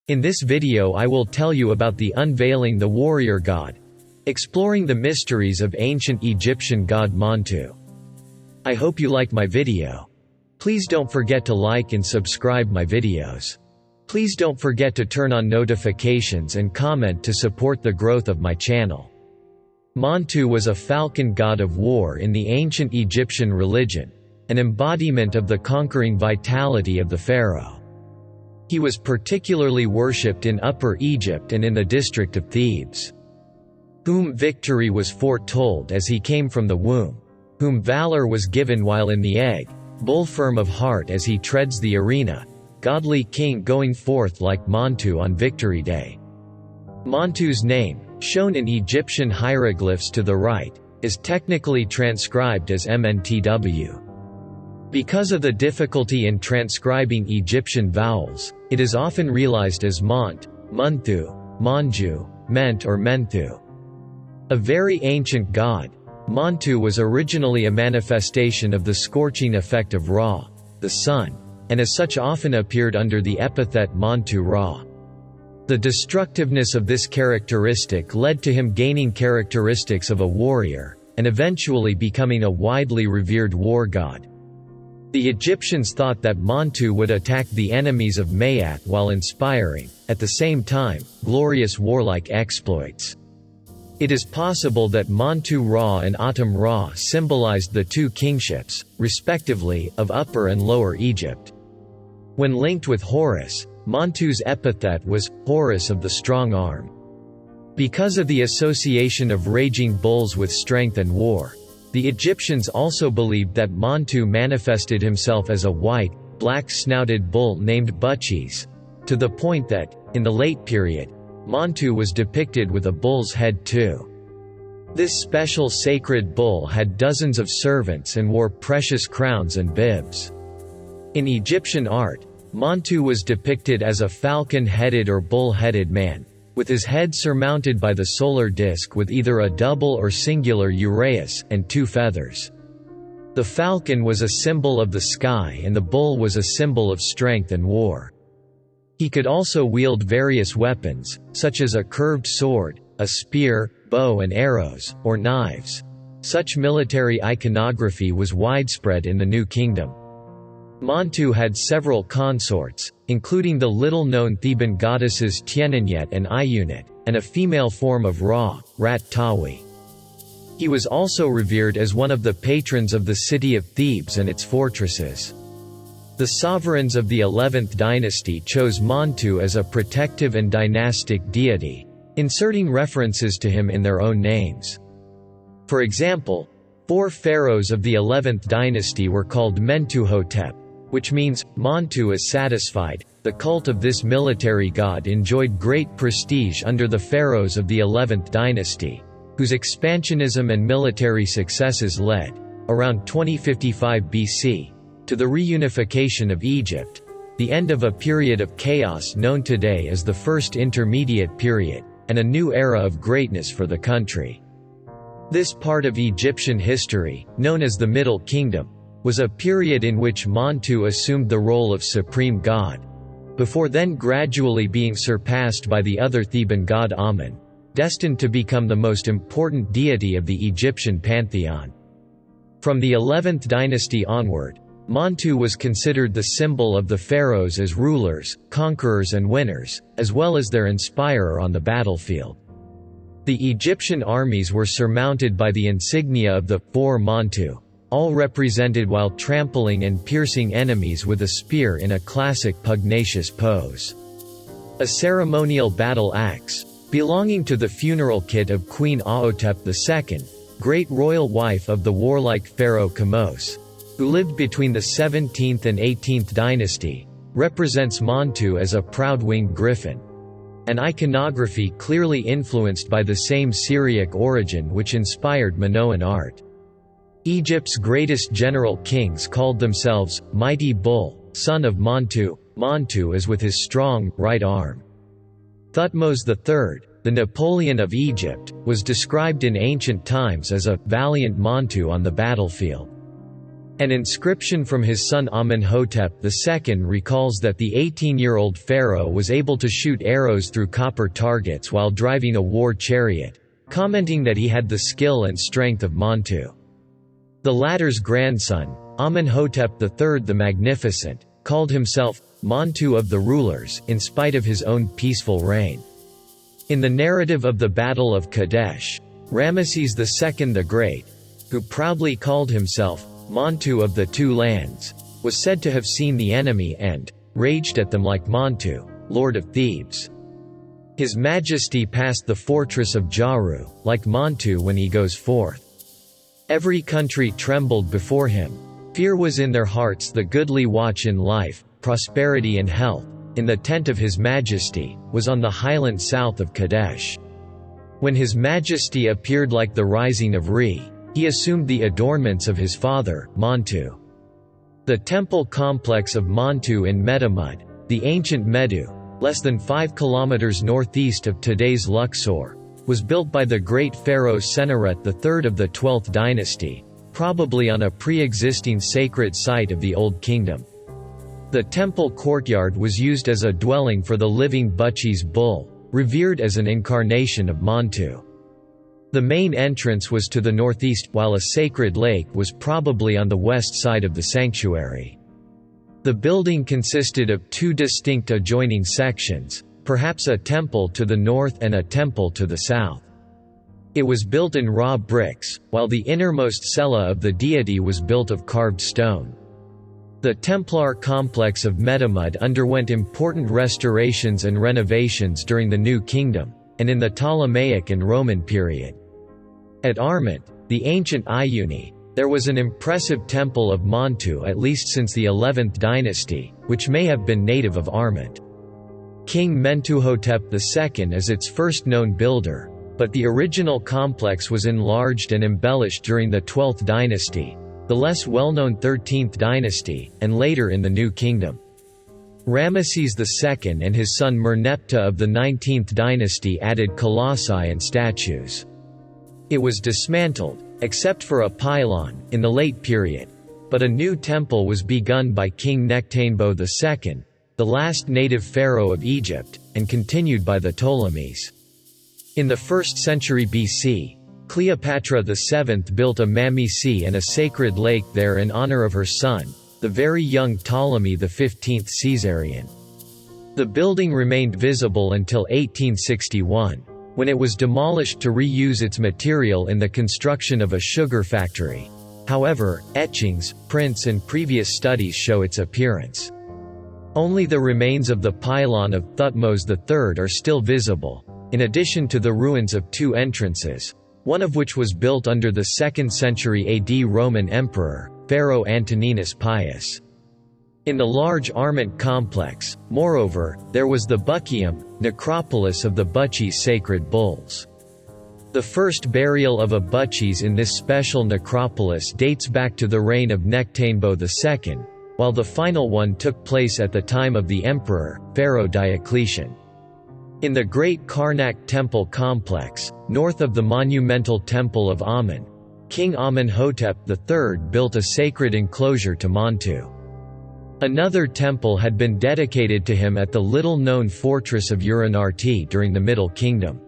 In this video I will tell you about the unveiling the warrior god, exploring the mysteries of ancient Egyptian god Montu. I hope you like my video. Please don't forget to like and subscribe my videos. Please don't forget to turn on notifications and comment to support the growth of my channel. Montu was a falcon god of war in the ancient Egyptian religion, an embodiment of the conquering vitality of the pharaoh. He was particularly worshipped in Upper Egypt and in the district of Thebes. Whom victory was foretold as he came from the womb, whom valor was given while in the egg, bull firm of heart as he treads the arena, godly king going forth like Montu on Victory Day. Montu's name, shown in Egyptian hieroglyphs to the right, is technically transcribed as Mntw. Because of the difficulty in transcribing Egyptian vowels, it is often realized as Mont, Munthu, Monju, Ment or Menthu. A very ancient god, Montu was originally a manifestation of the scorching effect of Ra, the sun, and as such often appeared under the epithet Montu Ra. The destructiveness of this characteristic led to him gaining characteristics of a warrior, and eventually becoming a widely revered war god. The Egyptians thought that Montu would attack the enemies of Maat while inspiring, at the same time, glorious warlike exploits. It is possible that Montu Ra and Atum Ra symbolized the two kingships, respectively, of Upper and Lower Egypt. When linked with Horus, Montu's epithet was Horus of the strong arm. Because of the association of raging bulls with strength and war, the Egyptians also believed that Montu manifested himself as a white, black-snouted bull named Butchis, to the point that, in the late period, Montu was depicted with a bull's head too. This special sacred bull had dozens of servants and wore precious crowns and bibs. In Egyptian art, Montu was depicted as a falcon-headed or bull-headed man, with his head surmounted by the solar disk with either a double or singular uraeus, and two feathers. The falcon was a symbol of the sky and the bull was a symbol of strength and war. He could also wield various weapons, such as a curved sword, a spear, bow and arrows, or knives. Such military iconography was widespread in the New Kingdom. Montu had several consorts, including the little-known Theban goddesses Tienenyet and Iyunet, and a female form of Ra, Rat Tawi. He was also revered as one of the patrons of the city of Thebes and its fortresses. The sovereigns of the 11th dynasty chose Montu as a protective and dynastic deity, inserting references to him in their own names. For example, 4 pharaohs of the 11th dynasty were called Mentuhotep, which means, Montu is satisfied. The cult of this military god enjoyed great prestige under the pharaohs of the 11th dynasty, whose expansionism and military successes led, around 2055 BC, to the reunification of Egypt, the end of a period of chaos known today as the First Intermediate Period, and a new era of greatness for the country. This part of Egyptian history, known as the Middle Kingdom, was a period in which Montu assumed the role of supreme god, before then gradually being surpassed by the other Theban god Amun, destined to become the most important deity of the Egyptian pantheon. From the 11th dynasty onward, Montu was considered the symbol of the pharaohs as rulers, conquerors and winners, as well as their inspirer on the battlefield. The Egyptian armies were surmounted by the insignia of the 4 Montu, all represented while trampling and piercing enemies with a spear in a classic pugnacious pose. A ceremonial battle axe, belonging to the funeral kit of Queen Aotep II, great royal wife of the warlike pharaoh Kamose, who lived between the 17th and 18th dynasty, represents Montu as a proud-winged griffin, an iconography clearly influenced by the same Syriac origin which inspired Minoan art. Egypt's greatest general kings called themselves, Mighty Bull, son of Montu. Montu is with his strong, right arm. Thutmose III, the Napoleon of Egypt, was described in ancient times as a valiant Montu on the battlefield. An inscription from his son Amenhotep II recalls that the 18-year-old pharaoh was able to shoot arrows through copper targets while driving a war chariot, commenting that he had the skill and strength of Montu. The latter's grandson, Amenhotep III the Magnificent, called himself Montu of the rulers in spite of his own peaceful reign. In the narrative of the Battle of Kadesh, Ramesses II the Great, who proudly called himself Montu of the Two Lands, was said to have seen the enemy and raged at them like Montu, lord of Thebes. His Majesty passed the fortress of Jaru, like Montu when he goes forth. Every country trembled before him. Fear was in their hearts the goodly watch in life, prosperity and health, in the tent of His Majesty, was on the highland south of Kadesh. When His Majesty appeared like the rising of Re, he assumed the adornments of his father, Montu. The temple complex of Montu in Medamud, the ancient Medu, less than 5 kilometers northeast of today's Luxor, was built by the great pharaoh Senusret III of the 12th dynasty, probably on a pre-existing sacred site of the Old Kingdom. The temple courtyard was used as a dwelling for the living Butchie's bull, revered as an incarnation of Montu. The main entrance was to the northeast, while a sacred lake was probably on the west side of the sanctuary. The building consisted of 2 distinct adjoining sections, perhaps a temple to the north and a temple to the south. It was built in raw bricks, while the innermost cella of the deity was built of carved stone. The Templar complex of Medamud underwent important restorations and renovations during the New Kingdom, and in the Ptolemaic and Roman period. At Armant, the ancient Iuni, there was an impressive temple of Montu at least since the 11th dynasty, which may have been native of Armant. King Mentuhotep II is its first known builder, but the original complex was enlarged and embellished during the 12th dynasty, the less well-known 13th dynasty, and later in the New Kingdom. Ramesses II and his son Merneptah of the 19th dynasty added colossi and statues. It was dismantled, except for a pylon, in the late period, but a new temple was begun by King Nectanebo II, the last native pharaoh of Egypt, and continued by the Ptolemies. In the 1st century BC, Cleopatra VII built a Mamisi and a sacred lake there in honor of her son, the very young Ptolemy XV Caesarion. The building remained visible until 1861, when it was demolished to reuse its material in the construction of a sugar factory. However, etchings, prints and previous studies show its appearance. Only the remains of the pylon of Thutmose III are still visible, in addition to the ruins of 2 entrances, one of which was built under the 2nd century AD Roman emperor, Pharaoh Antoninus Pius. In the large Armant complex, moreover, there was the Bucceum, necropolis of the Butchies sacred bulls. The first burial of a Butchies in this special necropolis dates back to the reign of Nectanebo II, while the final one took place at the time of the emperor, Pharaoh Diocletian. In the great Karnak temple complex, north of the monumental temple of Amun, King Amenhotep III built a sacred enclosure to Montu. Another temple had been dedicated to him at the little-known fortress of Uranarti during the Middle Kingdom.